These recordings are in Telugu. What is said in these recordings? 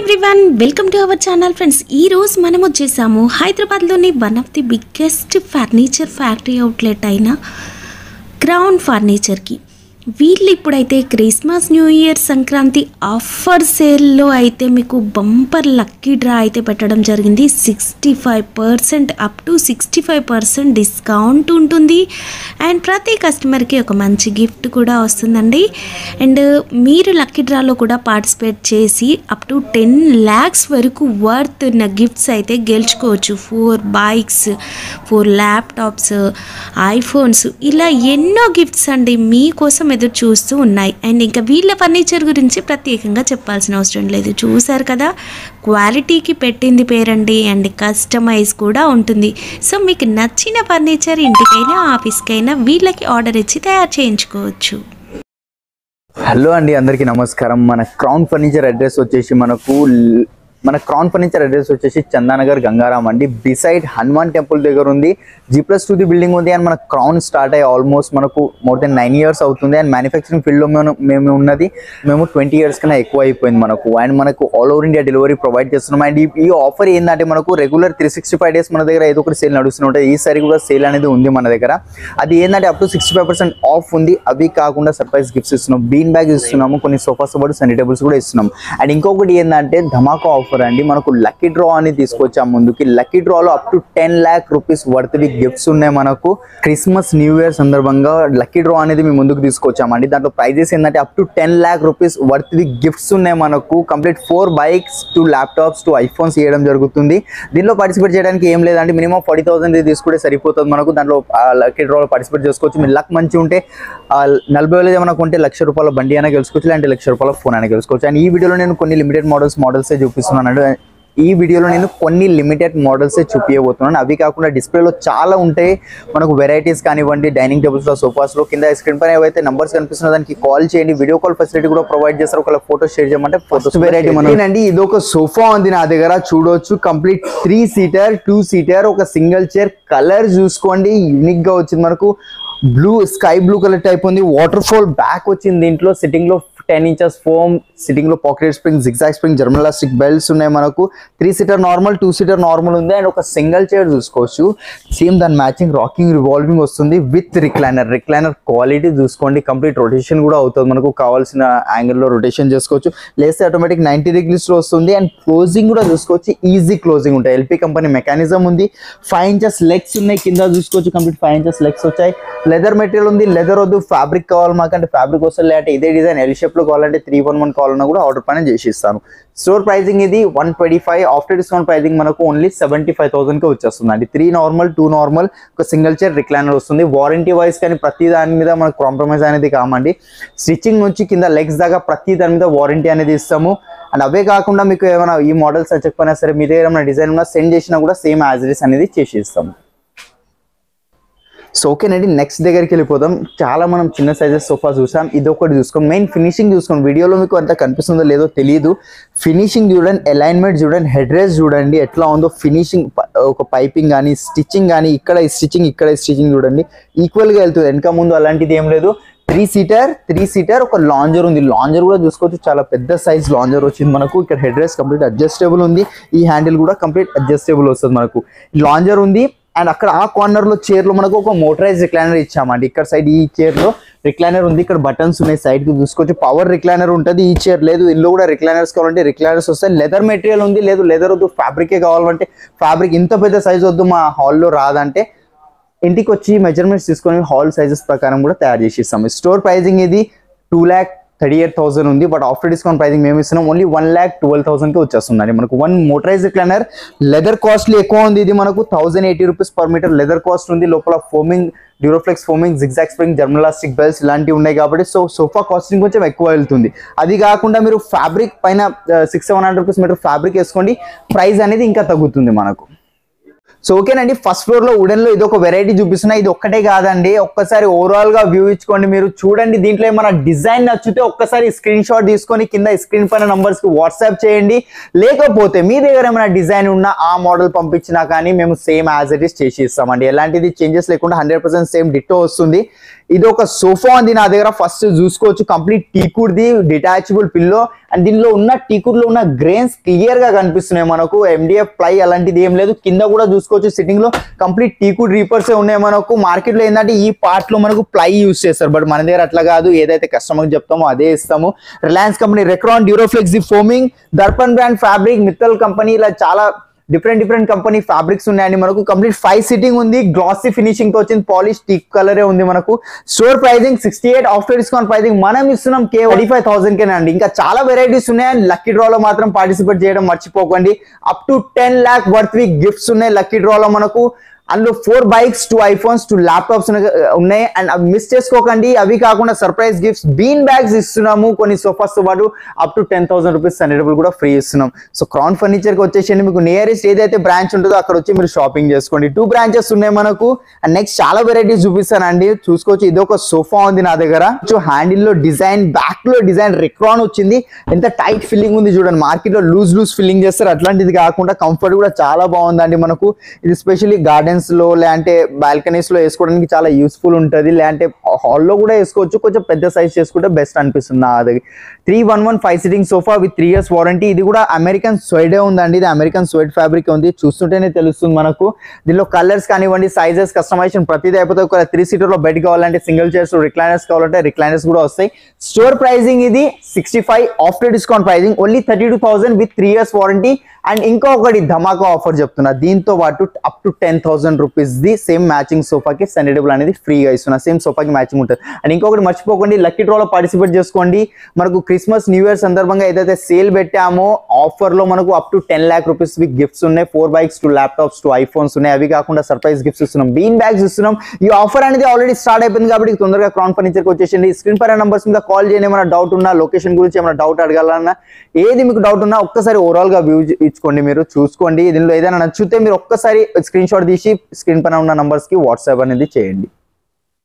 Everyone welcome to our channel friends. ఈ రోజు మనం వచ్చేసాము హైదరాబాద్లోని one of the biggest furniture factory outlet అయిన క్రౌన్ ఫర్నిచర్కి. వీళ్ళు ఇప్పుడైతే Christmas, new year, Sankranti offer సేల్లో అయితే మీకు బంపర్ లక్కీ డ్రా అయితే పెట్టడం జరిగింది. 65% అప్ టు 65% డిస్కౌంట్ ఉంటుంది. అండ్ ప్రతి కస్టమర్కి ఒక మంచి గిఫ్ట్ కూడా వస్తుందండి. అండ్ మీరు లక్కీ డ్రాలో కూడా పార్టిసిపేట్ చేసి అప్ టు 10 lakhs వరకు వర్త్ ఉన్న గిఫ్ట్స్ అయితే గెలుచుకోవచ్చు. 4 bikes, 4 ల్యాప్టాప్స్, ఐఫోన్స్, ఇలా ఎన్నో గిఫ్ట్స్ అండి మీకోసం ఎదురు చూస్తూ ఉన్నాయి. అండ్ ఇంకా వీళ్ళ ఫర్నిచర్ గురించి ప్రత్యేకంగా చెప్పాల్సిన అవసరం లేదు. చూసారు కదా, క్వాలిటీకి పెట్టింది పేరండి. అండ్ కస్టమైజ్ కూడా ఉంటుంది. సో మీకు నచ్చిన ఫర్నిచర్ ఇంటికైనా ఆఫీస్కైనా వీళ్ళకి ఆర్డర్ ఇచ్చి తయారు చేయించుకోవచ్చు. హలో అండి, అందరికీ నమస్కారం. మన క్రౌన్ ఫర్నిచర్ అడ్రస్ వచ్చేసి చందానగర్ గంగారాం అండి. బిసైడ్ హనుమాన్ టెంపుల్ దగ్గర ఉంది. G+2 బిల్డింగ్ ఉంది. అండ్ మన క్రౌన్ స్టార్ట్ అయ్యి ఆల్మోస్ట్ మనకు మోర్ దెన్ 9 years అవుతుంది. అండ్ మ్యానుఫ్యాక్చరింగ్ ఫీల్డ్లో మేము ఉన్నది 20 years కన్నా ఎక్కువ అయిపోయింది మనకు. అండ్ మనకు all over India delivery provide చేస్తున్నాం. అండ్ ఈ ఆఫర్ ఏంటంటే మనకు రెగ్యులర్ 365 days మన దగ్గర ఏదో ఒకటి సేల్ నడుస్తూ ఉంటుంది. ఈసారి కూడా సేల్ అనేది ఉంది మన దగ్గర. అది ఏంటంటే అప్ టు 65% ఆఫ్ ఉంది. అవి కాకుండా సర్ప్రైజ్ గిఫ్ట్స్ ఇస్తున్నాం, బీన్ బ్యాగ్ ఇస్తున్నాము, కొన్ని సోఫాస్ పాటు సన్నీ టేబుల్స్ కూడా ఇస్తున్నాం. అండ్ ఇంకొకటి ఏంటంటే ధమాకా ఆఫర్ అండి. మనకు లక్కీ డ్రా అని తీసుకొచ్చాం ముందుకి. లక్కీ డ్రాలో up to 10 lakh rupees worth gifts ఉన్నాయి మనకు. క్రిస్మస్, న్యూ ఇయర్ సందర్భంగా లక్కీ డ్రా అనేది మేము ముందుకు తీసుకొచ్చామండి. దాంట్లో ప్రైజెస్ ఏంటంటే up to 10 lakh rupees worth gifts ఉన్నాయి మనకు. కంప్లీట్ 4 bikes, 2 ల్యాప్టాప్స్, 2 ఐఫోన్స్ ఇవ్వడం జరుగుతుంది. దీనిలో పార్టిసిపేట్ చేయడానికి ఏం లేదంటే మినిమం 40,000 తీసుకుంటే సరిపోతుంది మనకు. దాంట్లో లక్కీ డ్రాలో పార్టిసిపేట్ చేసుకోవచ్చు. మీరు లక్ మంచి ఉంటే 40,000 ఏమైనా కొంటే ₹1,00,000 బండి అయినా గెలుచుకోవచ్చు, లేదంటే ₹1,00,000 ఫోన్ అయినా గెలుచుకోవచ్చు. అండ్ ఈ వీడియోలో నేను కొన్ని లిమిటెడ్ మోడల్సే చూపిస్తున్నాను. ఈ వీడియోలో నేను కొన్ని లిమిటెడ్ మోడల్సే చూపించబోతున్నాను. అవి కాకుండా డిస్ప్లేలో చాలా ఉంటాయి మనకు, వెరైటీస్ కానివ్వండి, డైనింగ్ టేబుల్స్లో, సోఫాస్లో. కింద స్క్రీన్ పైన ఏవైతే నంబర్స్ కనిపిస్తున్నాయో దానికి కాల్ చేయండి. వీడియో కాల్ ఫెసిలిటీ కూడా ప్రొవైడ్ చేస్తారు. ఒకవేళ ఫోటో షేర్ చేయమంటే ఫోటోస్ వెరైటీ మనకి. ఇది ఒక సోఫా ఉంది నా దగ్గర, చూడవచ్చు. కంప్లీట్ 3-seater, 2-seater, ఒక సింగిల్ చైర్. కలర్ చూసుకోండి, యూనిక్ గా వచ్చింది మనకు. స్కై బ్లూ కలర్ టైప్ ఉంది. వాటర్ ఫాల్ బ్యాక్ వచ్చింది. దీంట్లో సిట్టింగ్ లో 10 inches ఫోమ్, సిట్టింగ్ లో pocket spring, zigzag spring, German elastic belts ఉన్నాయి మనకు. 3-seater నార్మల్, 2-seater నార్మల్ ఉంది. అండ్ ఒక సింగిల్ చైర్ చూసుకోవచ్చు. సేమ్ దాని మ్యాచింగ్ రాకింగ్, రివాల్వింగ్ వస్తుంది విత్ రిక్లైనర్ క్వాలిటీ చూసుకోండి. కంప్లీట్ రొటేషన్ కూడా అవుతుంది మనకు. కావాల్సిన యాంగిల్లో రొటేషన్ చేసుకోవచ్చు. లేస్తే ఆటోమేటిక్ 90 degrees లో వస్తుంది. అండ్ క్లోజింగ్ కూడా చూసుకోవచ్చు, ఈజీ క్లోజింగ్ ఉంటాయి. ఎల్పీ కంపెనీ మెకానిజం ఉంది. 5 inches లెగ్స్ ఉన్నాయి. కింద చూసుకోవచ్చు, కంప్లీట్ 5 inches లెగ్స్ వచ్చాయి. లెదర్ మెటీరియల్ ఉంది. లెదర్ వద్దు, ఫ్యాబ్రిక్ కావాలి మాకంటే ఫ్యాబ్రిక్ వస్తుంది, లేదంటే ఇదే డిజైన్ ఎల్ షేప్ లో కావాలంటే 311 కావాలన్నా కూడా ఆర్డర్ పైన చేసి ఇస్తాను. స్టోర్ ప్రైజింగ్ ఇది 125. ఆఫ్టర్ డిస్కౌంట్ ప్రైజింగ్ మనకు ఓన్లీ 75,000 కి వచ్చేస్తుంది అండి. 3 నార్మల్, 2 నార్మల్, ఒక సింగిల్ చైర్, రిక్లైనర్ వస్తుంది. వారంటీ వైజ్ కానీ ప్రతి దాని మీద మనకు కాంప్రమైజ్ అనేది కామండి. స్టిచ్చింగ్ నుంచి కింద లెగ్స్ దాకా ప్రతి దాని మీద వారంటీ అనేది ఇస్తాము. అండ్ అవే కాకుండా మీకు ఏమైనా ఈ మోడల్స్ చెప్పినా సరే, మీ దగ్గర ఏమైనా డిజైన్ ఉన్నా సెండ్ చేసినా కూడా సేమ్ యాజ్ ఇట్ ఈస్ అనేది చేసి ఇస్తాము. సో ఓకేనండి, నెక్స్ట్ దగ్గరికి వెళ్ళిపోదాం. చాలా మనం చిన్న సైజెస్ సోఫా చూసాం. ఇది ఒకటి చూసుకోండి. మెయిన్ ఫినిషింగ్ చూసుకోండి. వీడియోలో మీకు అంత కనిపిస్తుందో లేదో తెలియదు. ఫినిషింగ్ చూడండి, అలైన్మెంట్ చూడండి, హెడ్ రెస్ట్ చూడండి ఎట్లా ఉందో. ఫినిషింగ్, ఒక పైపింగ్ కానీ, స్టిచ్చింగ్ కానీ, ఇక్కడ స్టిచ్చింగ్ చూడండి ఈక్వల్గా వెళ్తుంది. వెనక ముందు అలాంటిది ఏం లేదు. 3-seater, ఒక లాంజర్ ఉంది. లాంజర్ కూడా చూసుకోవచ్చు, చాలా పెద్ద సైజ్ లాంజర్ వచ్చింది మనకు. ఇక్కడ హెడ్ రెస్ట్ కంప్లీట్ అడ్జస్టబుల్ ఉంది. ఈ హ్యాండిల్ కూడా కంప్లీట్ అడ్జస్టబుల్ వస్తుంది మనకు. లాంజర్ ఉంది. అండ్ అక్కడ ఆ కార్నర్ లో చైర్ లో మనకు ఒక మోటరైజ్ రిక్లైనర్ ఇచ్చామండి. ఇక్కడ సైడ్ ఈ చైర్ లో రిక్లైనర్ ఉంది. ఇక్కడ బటన్స్ ఉన్నాయి, సైడ్ కి చూసుకోవచ్చు. పవర్ రిక్లైనర్ ఉంటుంది. ఈ చైర్ లేదు. ఇందులో కూడా రిక్లైనర్స్ కావాలంటే రిక్లైనర్స్ వస్తాయి. లెదర్ మెటీరియల్ ఉంది. లేదు లెదర్ వద్దు, ఫ్యాబ్రికే కావాలంటే ఫ్యాబ్రిక్. ఇంత పెద్ద సైజ్ వద్దు మా హాల్లో రాదంటే ఇంటికి వచ్చి మెజర్మెంట్స్ తీసుకొని హాల్ సైజెస్ ప్రకారం కూడా తయారు చేసి ఇస్తాం. స్టోర్ ప్రైజింగ్ ఇది 2,38,000 ఉంది. బట్ ఆఫ్టర్ డిస్కౌంట్ ప్రైజింగ్ మేము ఇస్తున్నాం ఓన్లీ 1,12,000 కి వచ్చేస్తుందండి మనకు. 1 మోటరైజ్ రిక్లైనర్. లెదర్ కాస్ట్లీ ఎక్కువ ఉంది. ఇది మనకు 1,080 rupees per meter leather cost ఉంది. లోపల foaming, Duroflex foaming, zigzag spring, German elastic belts ఇలాంటివి ఉన్నాయి కాబట్టి సోఫా కాస్టింగ్ కొంచెం ఎక్కువ వెళ్తుంది. అది కాకుండా మీరు ఫ్యాబ్రిక్ పైన 600-700 rupees మీటర్ ఫ్యాబ్రిక్ వేసుకోండి, ప్రైస్ అనేది ఇంకా తగ్గుతుంది మనకు. సో ఓకేనండి, ఫస్ట్ ఫ్లోర్ లో వుడెన్ లో ఇది ఒక వెరైటీ చూపిస్తున్నా. ఇది ఒక్కటే కాదండి, ఒక్కసారి ఓవరాల్ గా వ్యూ ఇచ్చుకోండి. మీరు చూడండి, దీంట్లో ఏమైనా డిజైన్ నచ్చితే ఒక్కసారి స్క్రీన్ షాట్ తీసుకొని కింద స్క్రీన్ పైన నంబర్స్ కి వాట్సాప్ చేయండి. లేకపోతే మీ దగ్గర ఏమైనా డిజైన్ ఉన్నా ఆ మోడల్ పంపించినా కానీ మేము సేమ్ యాజ్ ఇట్ ఈస్ చేసి ఇస్తామండి. ఎలాంటిది చేంజెస్ లేకుండా 100% సేమ్ డిట్టో వస్తుంది. ఇది ఒక సోఫా ఉంది నా దగ్గర, ఫస్ట్ చూసుకోవచ్చు complete టీకుడ్ the detachable pillow. And దీనిలో ఉన్న టీకుడ్ లో ఉన్న గ్రెయిన్స్ క్లియర్ గా కనిపిస్తున్నాయి మనకు, MDF ప్లై అలాంటిది ఏం లేదు. కింద కూడా చూసుకోవచ్చు సిట్టింగ్ లో కంప్లీట్ టీకుడ్ రీపర్స్ ఉన్నాయి మనకు. మార్కెట్ లో ఏంటంటే ఈ పార్ట్ లో మనకు ప్లై యూస్ చేస్తారు, బట్ మన దగ్గర అట్లా కాదు, ఏదైతే కస్టమర్ చెప్తామో అదే ఇస్తాము. Reliance company Recron Duroflex the foaming, Darpan brand fabric, Mittal company, ఇలా చాలా డిఫరెంట్ కంపెనీ ఫ్యాబ్రిక్స్ ఉన్నాయండి మనకు. కంప్లీట్ 5 సీటింగ్ ఉంది, గ్లాసీ ఫినిషింగ్ తో వచ్చింది, పాలిష్ టీక్ కలరే ఉంది మనకు. Store pricing 68, after discount pricing మనం ఇస్తున్నాం కేవలం 35,000 కేనండి. ఇంకా చాలా వెరైటీస్ ఉన్నాయి. లక్కీ డ్రాలో మాత్రం పార్టిసిపేట్ చేయడం మర్చిపోకండి. అప్ టు 10 lakh వర్త్ వి గిఫ్ట్స్ ఉన్నాయి లక్కీ డ్రాలో మనకు. అందులో 4 బైక్స్, 2 iPhones, 2 ల్యాప్టాప్స్ ఉన్నాయి. అండ్ అవి మిస్ చేసుకోకండి. అవి కాకుండా సర్ప్రైజ్ గిఫ్ట్స్, బీన్ బ్యాగ్స్ ఇస్తున్నాము, కొన్ని సోఫాస్ తో పాటు అప్ టు 10,000 రూపీస్ సన్నిటబుల్ కూడా ఫ్రీ ఇస్తున్నాం. సో క్రౌన్ ఫర్నిచర్ కి వచ్చేసండి, మీకు నియరెస్ట్ ఏదైతే బ్రాంచ్ ఉంటుందో అక్కడ వచ్చి మీరు షాపింగ్ చేసుకోండి. 2 బ్రాంచెస్ ఉన్నాయి మనకు. అండ్ నెక్స్ట్ చాలా వెరైటీస్ చూపిస్తానండి, చూసుకోవచ్చు. ఇది ఒక సోఫా ఉంది నా దగ్గర, హ్యాండిల్ లో డిజైన్, బ్యాక్ లో డిజైన్ రెక్రాన్ వచ్చింది. ఎంత టైట్ ఫిల్లింగ్ ఉంది చూడండి, మార్కెట్ లో లూజ్ ఫిల్లింగ్ చేస్తారు, అట్లాంటిది కాకుండా కంఫర్ట్ కూడా చాలా బాగుందండి మనకు. ఇది స్పెషల్లీ గార్డెన్స్ లో లేదంటే బాల్కనీస్ లో వేసుకోవడానికి చాలా యూస్ఫుల్ ఉంటుంది, లేదంటే హాల్లో కూడా వేసుకోవచ్చు. కొంచెం పెద్ద సైజ్ చేసుకుంటే బెస్ట్ అనిపిస్తుంది నా దగ్గర. 311 5 seating sofa with 3 years warranty. ఇది కూడా అమెరికన్ స్వెడే ఉందండి, ఇది అమెరికన్ స్వెడ్ ఫ్యాబ్రిక్ ఉంది, చూస్తుంటేనే తెలుస్తుంది మనకు. దీనిలో కలర్స్ కానివ్వండి, సైజెస్, కస్టమైజేషన్ ప్రతిదీ అయిపోతే. ఒక 3 seater లో బెడ్ కావాలంటే సింగిల్ చైర్స్, రిక్లైనర్స్ కావాలంటే రిక్లైనర్స్ కూడా వస్తాయి. స్టోర్ ప్రైజింగ్ ఇది 65, after discount pricing only 32,000 with 3 years warranty. And ఇంకొకటి ధమాకా ఆఫర్ చెప్తున్నా, దీంతో పాటు up to 10,000 rupees the same matching సోఫాకి సన్నిటబుల్ అనేది ఫ్రీగా ఇస్తున్నా, సేమ్ సోఫాకి మ్యాచింగ్ ఉంటుంది. అండ్ ఇంకొకటి మర్చిపోకండి, లక్కీ డ్రాలో పార్టిసిపేట్ చేసుకోండి. మనకు క్రిస్మస్, న్యూ ఇయర్ సందర్భంగా ఏదైతే సేల్ పెట్టామో ఆఫర్ లో మనకు అప్ టు 10 lakh రూపీస్ వి గిఫ్ట్స్ ఉన్నాయి. 4 బైక్స్, 2 ల్యాప్టాప్స్, 2 iPhones ఉన్నాయి. అవి కాకుండా సర్ప్రైజ్ గిఫ్ట్స్ ఇస్తున్నాం, బీన్ బ్యాగ్స్ ఇస్తున్నాం. ఈ ఆఫర్ అనేది ఆల్రెడీ స్టార్ట్ అయిపోయింది కాబట్టి తొందరగా క్రౌన్ ఫర్నిచర్ కి వచ్చేసింది. స్క్రీన్ పైన నంబర్స్ మీద కాల్ చేయండి, ఏమైనా డౌట్ ఉన్నా, లొకేషన్ గురించి ఏమైనా డౌట్ అడగాలన్నా, ఏది మీకు డౌట్ ఉన్నా ఒక్కసారి ఓవరాల్ గా వ్యూ ఇచ్చుకోండి, మీరు చూసుకోండి. దీనిలో ఏదైనా నచ్చితే మీరు ఒక్కసారి స్క్రీన్ షాట్ తీసి స్క్రీన్ పైన ఉన్న నంబర్స్ కి వాట్సాప్ అనేది చేయండి.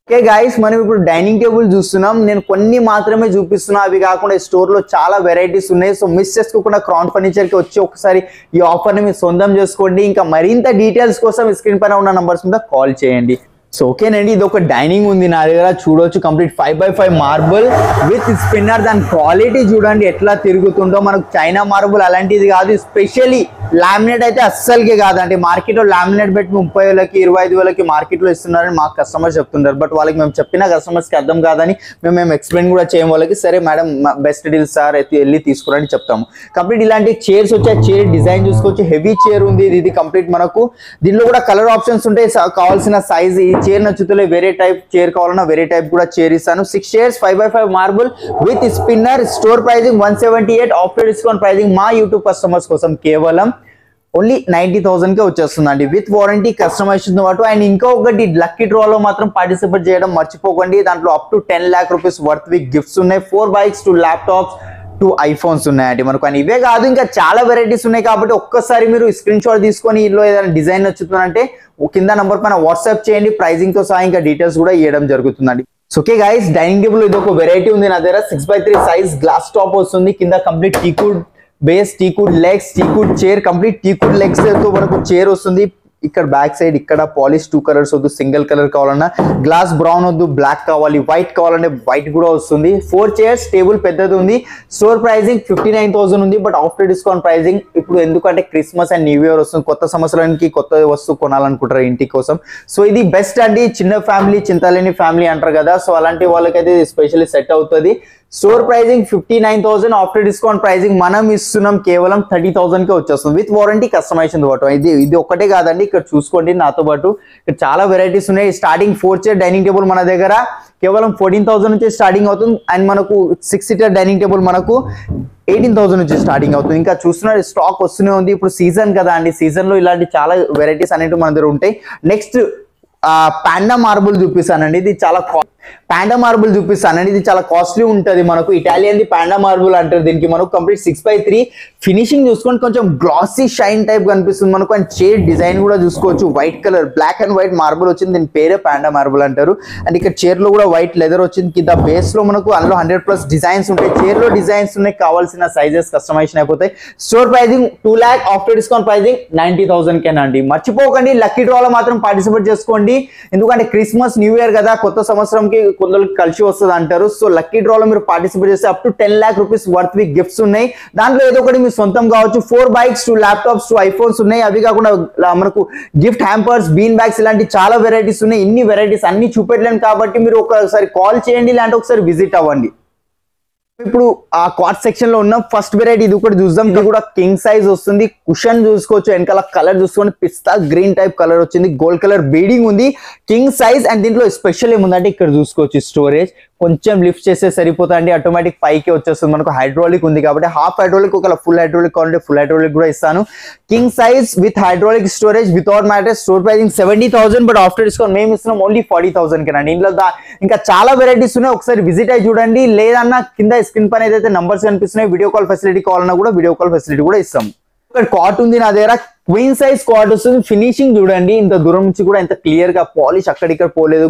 ఓకే గైస్, మనం ఇప్పుడు డైనింగ్ టేబుల్ చూస్తున్నాం. నేను కొన్ని మాత్రమే చూపిస్తున్నా, అవి కాకుండా ఈ స్టోర్ లో చాలా వెరైటీస్ ఉన్నాయి. సో మిస్ చేసుకోకుండా క్రౌన్ ఫర్నిచర్ కి వచ్చి ఒకసారి ఈ ఆఫర్ ని మీరు సొంతం చేసుకోండి. ఇంకా మరింత డీటెయిల్స్ కోసం స్క్రీన్ పైన ఉన్న నంబర్స్ మీద కాల్ చేయండి. సో ఓకేనండి, ఇది ఒక డైనింగ్ ఉంది నా దగ్గర, చూడొచ్చు. Complete 5x5 marble with spinner. దాని క్వాలిటీ చూడండి ఎట్లా తిరుగుతుందో. మనకు చైనా మార్బుల్ అలాంటిది కాదు, స్పెషల్లీ లామినేట్ అయితే అస్సలకే కాదు. అంటే మార్కెట్ లో లామినేట్ పెట్టి 30,000కి 25,000కి మార్కెట్ లో ఇస్తున్నారని మాకు కస్టమర్స్ చెప్తుంటారు. బట్ వాళ్ళకి మేము చెప్పిన కస్టమర్స్ కి అర్థం కాదని మేము ఎక్స్ప్లెయిన్ కూడా చేయం వాళ్ళకి. సరే మేడం, బెస్ట్ డీల్ సార్, అయితే వెళ్ళి తీసుకురండి చెప్తాము. కంప్లీట్ ఇలాంటి చైర్స్ వచ్చాయి. చైర్ డిజైన్ చూసుకోవచ్చు, హెవీ చైర్ ఉంది ఇది కంప్లీట్ మనకు. దీనిలో కూడా కలర్ ఆప్షన్స్ ఉంటాయి, కావాల్సిన సైజ్. ఈ చైర్ నచ్చుతలే, వేరే టైప్ చైర్ కావాలన్నా వేరే టైప్ కూడా చైర్ ఇస్తాను. 6 chairs 5x5 marble with spinner. Store pricing 178, after discount pricing మా యూట్యూబ్ కస్టమర్స్ కోసం కేవలం ఓన్లీ 90,000 కే వచ్చేస్తుందండి విత్ వారంటీ, కస్టమైజేషన్ తో పాటు. అండ్ ఇంకొకటి, లక్కీ డ్రాలో మాత్రం పార్టిసిపేట్ చేయడం మర్చిపోకండి. దాంట్లో up to 10 lakh rupees worth వి గిఫ్ట్స్ ఉన్నాయి. 4 బైక్స్, 2 ల్యాప్టాప్స్, 2 iPhones ఉన్నాయండి మనకు. అని ఇవే కాదు, ఇంకా చాలా వెరైటీస్ ఉన్నాయి. కాబట్టి ఒక్కసారి మీరు స్క్రీన్ షాట్ తీసుకొని ఇందులో ఏదైనా డిజైన్ నచ్చుతుందంటే కింద నంబర్ పైన వాట్సాప్ చేయండి. ప్రైజింగ్ తో సహా ఇంకా డీటెయిల్స్ కూడా ఇవ్వడం జరుగుతుందండి. So okay guys, dining table ఇది ఒక వెరైటీ ఉంది నా దగ్గర. 6x3 సైజ్ గ్లాస్ టాప్ వస్తుంది. కింద complete టీకుడ్ base, టీకుడ్ legs, టీకుడ్ chair, complete టీకుడ్ legs తో మనకు చైర్ వస్తుంది. ఇక్కడ బ్యాక్ సైడ్ ఇక్కడ పాలిష్ 2 కలర్స్ వద్దు, సింగిల్ కలర్ కావాలన్నా, గ్లాస్ బ్రౌన్ వద్దు, బ్లాక్ కావాలి, వైట్ కావాలంటే వైట్ కూడా వస్తుంది. 4 chairs, టేబుల్ పెద్దది ఉంది. స్టోర్ ప్రైజింగ్ 59,000 ఉంది, బట్ ఆఫ్టర్ డిస్కౌంట్ ప్రైజింగ్ ఇప్పుడు ఎందుకంటే క్రిస్మస్ అండ్ న్యూ ఇయర్ వస్తుంది, కొత్త సంవత్సరానికి కొత్త వస్తువు కొనాలనుకుంటారు ఇంటి కోసం. సో ఇది బెస్ట్ అండి. చిన్న ఫ్యామిలీ, చింతలేని ఫ్యామిలీ అంటారు కదా, సో అలాంటి వాళ్ళకైతే స్పెషల్లీ సెట్ అవుతుంది. Store pricing 59,000, after discount pricing మనం ఇస్తున్నాం కేవలం 30,000 కే వచ్చేస్తుంది విత్ వారంటీ, కస్టమైజేషన్ తో పాటు. ఇది ఒక్కటే కాదండి, ఇక్కడ చూసుకోండి నాతో పాటు ఇక్కడ చాలా వెరైటీస్ ఉన్నాయి. స్టార్టింగ్ 4 chair డైనింగ్ టేబుల్ మన దగ్గర కేవలం 14,000 నుంచి స్టార్టింగ్ అవుతుంది. అండ్ మనకు 6 seater డైనింగ్ టేబుల్ మనకు 18,000 నుంచి స్టార్టింగ్ అవుతుంది. ఇంకా చూస్తున్నారు స్టాక్ వస్తూనే ఉంది. ఇప్పుడు సీజన్ కదా అండి, సీజన్ లో ఇలాంటి చాలా వెరైటీస్ అనేవి మన దగ్గర ఉంటాయి. నెక్స్ట్ పాండా మార్బుల్ చూపిస్తానండి. ఇది చాలా పాండా మార్బుల్ చూపిస్తానండి. ఇది చాలా కాస్ట్లీ ఉంటుంది మనకు. ఇటాలియన్ ది పాండా మార్బుల్ అంటారు దీనికి. మనకు కంప్లీట్ 6x3 ఫినిషింగ్ చూసుకోండి, కొంచెం గ్లాసీ షైన్ టైప్ కనిపిస్తుంది మనకు. అండ్ చైర్ డిజైన్ కూడా చూసుకోవచ్చు, white colour, black and white marble వచ్చింది. దీని పేరే పాండా మార్బుల్ అంటారు. అండ్ ఇక్కడ చైర్ లో కూడా వైట్ లెదర్ వచ్చింది. కింద బేస్ లో మనకు అందులో 100+ డిజైన్స్ ఉంటాయి. చైర్ లో డిజైన్స్ ఉన్నాయి, కావాల్సిన సైజెస్ కస్టమైజేషన్ అయిపోతాయి. Store pricing 2 lakh, after discount pricing 90,000 కేనండి. మర్చిపోకండి, లక్కీ డ్రాలో మాత్రం పార్టిసిపేట్ చేసుకోండి. తీసుకోండి, ఎందుకంటే క్రిస్మస్ న్యూ ఇయర్ కదా, కొత్త సంవత్సరంకి కొందరికి కలిసి వస్తుంది అంటారు. సో లక్కీ డ్రాలో మీరు పార్టిసిపేట్ చేస్తే up to 10 lakh rupees worth gifts ఉన్నాయి. దాంట్లో ఏదో ఒకటి మీ సొంతం కావచ్చు. 4 bikes, 2 laptops, 2 iPhones ఉన్నాయి. అవి కాకుండా మనకు గిఫ్ట్ హ్యాంపర్స్, బీన్ బ్యాగ్స్ ఇలాంటి చాలా వెరైటీస్ ఉన్నాయి. ఇన్ని వెరైటీస్ అన్ని చూపెట్టలేను కాబట్టి మీరు ఒకసారి కాల్ చేయండి, ఇలాంటి ఒకసారి విజిట్ అవ్వండి. ఇప్పుడు ఆ క్వాడ్ సెక్షన్ లో ఉన్న ఫస్ట్ వెరైటీ ఇది కూడా చూద్దాం. ఇది కూడా కింగ్ సైజ్ వస్తుంది. కుషన్ చూసుకోవచ్చు, వెనకాల కలర్ చూసుకోండి, పిస్తా గ్రీన్ టైప్ కలర్ వచ్చింది, గోల్డ్ కలర్ బీడింగ్ ఉంది, కింగ్ సైజ్. అండ్ దీంట్లో స్పెషల్ ఏముందంటే ఇక్కడ చూసుకోవచ్చు స్టోరేజ్ కొంచెం లిఫ్ట్ చేస్తే సరిపోతుంది, ఆటోమేటిక్ పైకి వచ్చేస్తుంది. మనకు హైడ్రాలిక్ ఉంది కాబట్టి హాఫ్ హైడ్రాలిక్, ఒక ఫుల్ హైడ్రాలిక్ కావాలంటే ఫుల్ హైడ్రాలిక్ కూడా ఇస్తాను. King size with hydraulic storage without mattress. Store pricing 70,000, but after discount మేము ఇస్తున్నాం ఓన్లీ 40,000 కినండి. ఇంట్లో ఇంకా చాలా వెరైటీస్ ఉన్నాయి, ఒకసారి విజిట్ అయ్యి చూడండి. లేదన్నా కింద స్క్రీన్ పైన ఏదైతే నంబర్స్ కనిపిస్తున్నాయి, వీడియో కాల్ ఫెసిలిటీ కావాలన్నా కూడా వీడియో కాల్ ఫెసిలిటీ కూడా ఇస్తాం. ఇక్కడ కాట్ ఉంది నా దగ్గర, క్వీన్ సైజ్ కాట్ వస్తుంది. ఫినిషింగ్ చూడండి, ఇంత దూరం నుంచి కూడా ఎంత క్లియర్ గా పాలిష్ అక్కడిక్కడ పోలేదు,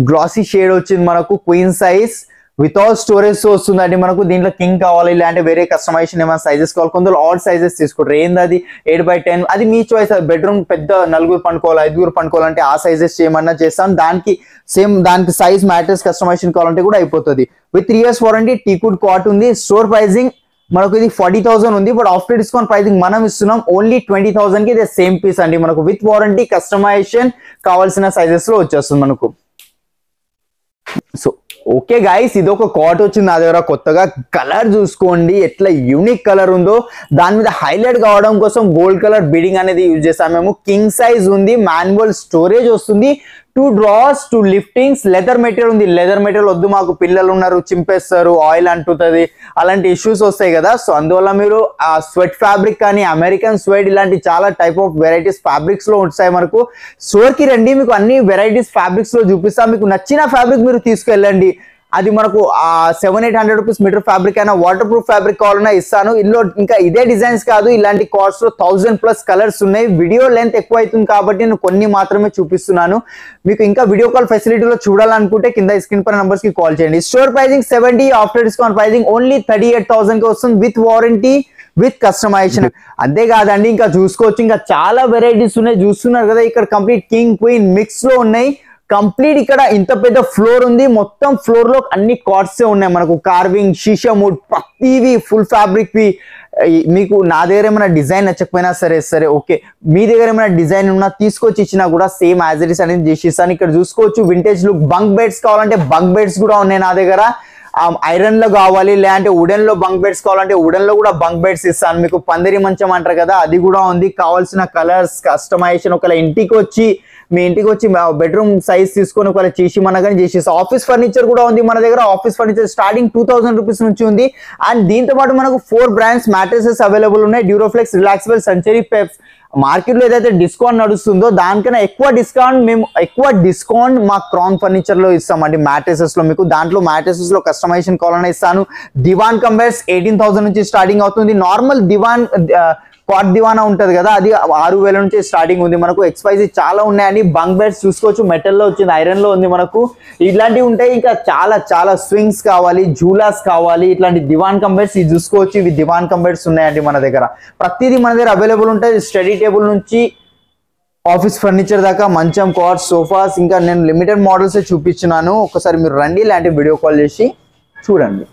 గ్లాసీ షేడ్ వచ్చింది మనకు. క్వీన్ సైజ్ వితౌట్ స్టోరేజ్ వస్తుందండి మనకు. దీంట్లో కింగ్ కావాలి, ఇలాంటి వేరే కస్టమైజేషన్ ఏమైనా సైజెస్ కావాలి, కొందరు ఆల్ సైజెస్ తీసుకుంటారు. ఏంది అది 8x10, అది మీ చాయిస్. బెడ్రూమ్ పెద్ద 4 పండుకోవాలి, 5 పండుకోవాలంటే ఆ సైజెస్ ఏమన్నా చేస్తాం. దానికి సైజ్ మ్యాటర్స్ కస్టమైజేషన్ కావాలంటే కూడా అయిపోతుంది. With 3 years warranty, teakwood cot ఉంది. స్టోర్ ప్రైజింగ్ మనకు ఇది 40,000 ఉంది, బట్ ఆఫ్టర్ డిస్కౌంట్ ప్రైసింగ్ మనం ఇస్తున్నాం ఓన్లీ 20,000 కి. ఇది సేమ్ పీస్ అండి మనకు, విత్ వారంటీ, కస్టమైజేషన్ కావాల్సిన సైజెస్ లో వచ్చేస్తుంది మనకు. సో ఓకే గైస్, ఇది ఒక కాట్ వచ్చింది నా దగ్గర కొత్తగా. కలర్ చూసుకోండి ఎట్లా యూనిక్ కలర్ ఉందో, దాని మీద హైలైట్ కావడం కోసం గోల్డ్ కలర్ బీడింగ్ అనేది యూజ్ చేస్తాం మేము. కింగ్ సైజ్ ఉంది, మాన్యువల్ స్టోరేజ్ వస్తుంది, 2 drawers, 2 liftings, లెదర్ మెటీరియల్ ఉంది. లెదర్ మెటీరియల్ వద్దు మాకు, పిల్లలు ఉన్నారు, చింపేస్తారు, ఆయిల్ అంటుతుంది, అలాంటి ఇష్యూస్ వస్తాయి కదా. సో అందువల్ల మీరు ఆ స్వెట్ ఫ్యాబ్రిక్ కానీ అమెరికన్ స్వెట్ ఇలాంటి చాలా టైప్ ఆఫ్ వెరైటీస్ ఫ్యాబ్రిక్స్ లో ఉంటాయి మనకు. స్టోర్ కి రండి, మీకు అన్ని వెరైటీస్ ఫ్యాబ్రిక్స్ లో చూపిస్తాం. మీకు నచ్చిన ఫ్యాబ్రిక్ మీరు తీసుకెళ్ళండి. అది మనకు 700-800 రూపీస్ మీటర్ ఫ్యాబ్రిక్ అయినా, వాటర్ ప్రూఫ్ ఫ్యాబ్రిక్ కావాలన్నా ఇస్తాను. ఇందులో ఇంకా ఇదే డిజైన్స్ కాదు, ఇలాంటి కాస్ట్ లో 1000+ కలర్స్ ఉన్నాయి. వీడియో లెంత్ ఎక్కువ అవుతుంది కాబట్టి నేను కొన్ని మాత్రమే చూపిస్తున్నాను. మీకు ఇంకా వీడియో కాల్ ఫెసిలిటీలో చూడాలనుకుంటే కింద స్క్రీన్ పైన నంబర్స్ కి కాల్ చేయండి. Store pricing 70, after discount pricing only 38,000 కి వస్తుంది, విత్ వారంటీ, విత్ కస్టమైజేషన్. అంతేకాదండి ఇంకా చూసుకోవచ్చు, ఇంకా చాలా వెరైటీస్ ఉన్నాయి. చూస్తున్నారు కదా ఇక్కడ కంప్లీట్ కింగ్ క్వీన్ మిక్స్ లో ఉన్నాయి. కంప్లీట్ ఇక్కడ ఇంత పెద్ద ఫ్లోర్ ఉంది, మొత్తం ఫ్లోర్ లో అన్ని కార్డ్స్ ఉన్నాయి మనకు. కార్వింగ్, షీషా వుడ్, ప్రతివి ఫుల్ ఫ్యాబ్రిక్ వి. మీకు నా దగ్గర ఏమైనా డిజైన్ నచ్చకపోయినా సరే ఓకే, మీ దగ్గర ఏమైనా డిజైన్ ఉన్నా తీసుకొచ్చి ఇచ్చినా కూడా సేమ్ యాజ్ ఇట్ ఇస్ అనేది చేసి ఇస్తాను. ఇక్కడ చూసుకోవచ్చు వింటేజ్ లుక్. బంక్ బెడ్స్ కావాలంటే బంక్ బెడ్స్ కూడా ఉన్నాయి నా దగ్గర. ఐరన్ లో కావాలి, లేదంటే వుడెన్ లో బంక్ బెడ్స్ కావాలంటే వుడెన్ లో కూడా బంక్ బెడ్స్ ఇస్తాను. మీకు పందిరి మంచం అంటారు కదా, అది కూడా ఉంది. కావాల్సిన కలర్స్, కస్టమైజేషన్, ఒకవేళ మీ ఇంటికి వచ్చి బెడ్రూమ్ సైజ్ తీసుకొని ఒకవేళ చేసి మనగానే చేసేసి. ఆఫీస్ ఫర్నిచర్ కూడా ఉంది మన దగ్గర. ఆఫీస్ ఫర్నిచర్ స్టార్టింగ్ 2000 రూపీస్ నుంచి ఉంది. అండ్ దీంతో పాటు మనకు 4 బ్రాండ్స్ మ్యాట్రెసెస్ అవైలబుల్ ఉన్నాయి. Duroflex, Relaxible, Century, Peps. Market లో ఏదైతే డిస్కౌంట్ నడుస్తుందో దానికన్నా ఎక్కువ డిస్కౌంట్ మా క్రౌన్ ఫర్నిచర్ లో ఇస్తామండి మ్యాట్రెసెస్ లో. మీకు దాంట్లో మ్యాట్రెసెస్ లో కస్టమైజేషన్ కావాలని ఇస్తాను. దివాన్ కంబర్స్ 18,000 నుంచి స్టార్టింగ్ అవుతుంది. నార్మల్ దివాన్ కాట్ దివానా ఉంటది కదా, అది 6,000 నుంచి స్టార్టింగ్ ఉంది మనకు. XYZ చాలా ఉన్నాయండి. బంక్ బెడ్స్ చూసుకోవచ్చు, మెటల్ లో వచ్చింది, ఐరన్ లో ఉంది మనకు. ఇట్లాంటివి ఉంటాయి. ఇంకా చాలా స్వింగ్స్ కావాలి, జూలాస్ కావాలి, ఇట్లాంటి దివాన్ కంబెడ్స్ ఇది చూసుకోవచ్చు. ఇవి దివాన్ కంబెడ్స్ ఉన్నాయండి మన దగ్గర. ప్రతిదీ మన దగ్గర అవైలబుల్ ఉంటుంది. స్టడీ టేబుల్ నుంచి ఆఫీస్ ఫర్నిచర్ దాకా, మంచం, కాట్, సోఫాస్, ఇంకా నేను లిమిటెడ్ మోడల్స్ చూపించున్నాను. ఒకసారి మీరు రండి, ఇలాంటి వీడియో కాల్ చేసి చూడండి.